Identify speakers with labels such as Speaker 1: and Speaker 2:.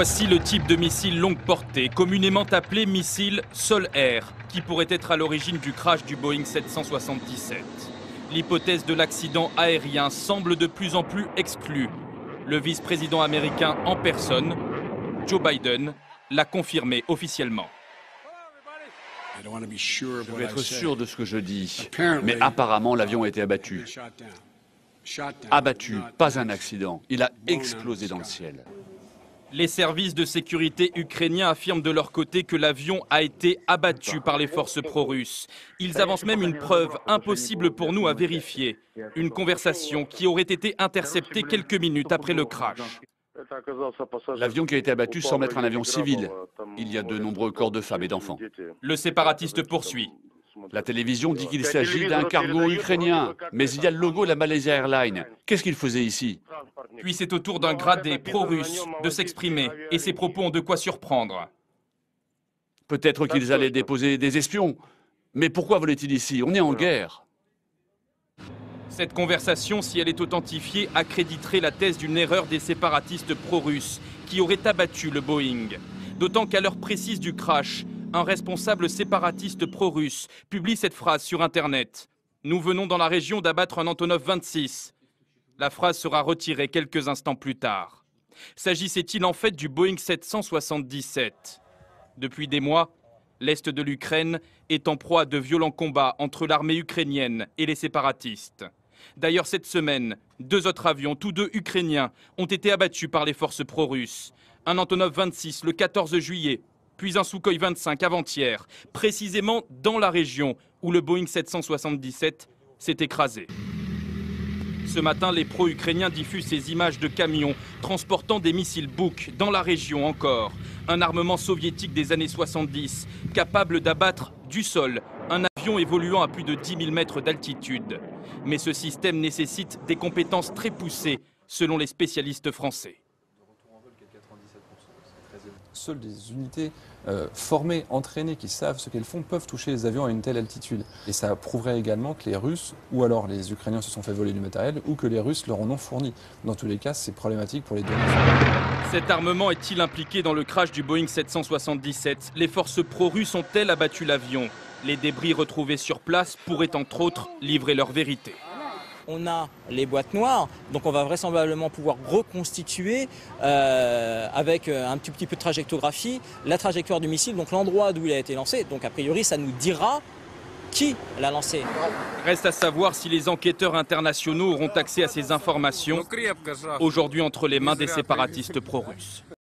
Speaker 1: Voici le type de missile longue portée, communément appelé missile sol-air, qui pourrait être à l'origine du crash du Boeing 777. L'hypothèse de l'accident aérien semble de plus en plus exclue. Le vice-président américain en personne, Joe Biden, l'a confirmé officiellement.
Speaker 2: Je veux être sûr de ce que je dis, mais apparemment l'avion a été abattu. Abattu, pas un accident. Il a explosé dans le ciel.
Speaker 1: Les services de sécurité ukrainiens affirment de leur côté que l'avion a été abattu par les forces pro-russes. Ils avancent même une preuve impossible pour nous à vérifier. Une conversation qui aurait été interceptée quelques minutes après le crash.
Speaker 2: L'avion qui a été abattu semble être un avion civil. Il y a de nombreux corps de femmes et d'enfants.
Speaker 1: Le séparatiste poursuit.
Speaker 2: La télévision dit qu'il s'agit d'un cargo ukrainien, mais il y a le logo de la Malaysia Airlines. Qu'est-ce qu'il faisait ici?
Speaker 1: Puis c'est au tour d'un gradé pro-russe de s'exprimer, et ses propos ont de quoi surprendre.
Speaker 2: Peut-être qu'ils allaient déposer des espions. Mais pourquoi volaient-ils ici? On est en guerre.
Speaker 1: Cette conversation, si elle est authentifiée, accréditerait la thèse d'une erreur des séparatistes pro-russes qui auraient abattu le Boeing. D'autant qu'à l'heure précise du crash, un responsable séparatiste pro-russe publie cette phrase sur Internet. « Nous venons dans la région d'abattre un Antonov 26 ». La phrase sera retirée quelques instants plus tard. S'agissait-il en fait du Boeing 777? Depuis des mois, l'Est de l'Ukraine est en proie à de violents combats entre l'armée ukrainienne et les séparatistes. D'ailleurs, cette semaine, 2 autres avions, tous 2 ukrainiens, ont été abattus par les forces pro-russes. Un Antonov 26 le 14 juillet, puis un Sukhoi 25 avant-hier, précisément dans la région où le Boeing 777 s'est écrasé. Ce matin, les pro-ukrainiens diffusent ces images de camions transportant des missiles Buk dans la région encore. Un armement soviétique des années 70, capable d'abattre du sol un avion évoluant à plus de 10 000 mètres d'altitude. Mais ce système nécessite des compétences très poussées, selon les spécialistes français.
Speaker 3: Seules des unités formées, entraînées, qui savent ce qu'elles font, peuvent toucher les avions à une telle altitude. Et ça prouverait également que les Russes, ou alors les Ukrainiens se sont fait voler du matériel, ou que les Russes leur en ont fourni. Dans tous les cas, c'est problématique pour les deux nations.
Speaker 1: Cet armement est-il impliqué dans le crash du Boeing 777? Les forces pro-russes ont-elles abattu l'avion? Les débris retrouvés sur place pourraient entre autres livrer leur vérité.
Speaker 4: On a les boîtes noires, donc on va vraisemblablement pouvoir reconstituer avec un petit peu de trajectographie la trajectoire du missile, donc l'endroit d'où il a été lancé. Donc a priori, ça nous dira qui l'a lancé.
Speaker 1: Reste à savoir si les enquêteurs internationaux auront accès à ces informations, aujourd'hui entre les mains des séparatistes pro-russes.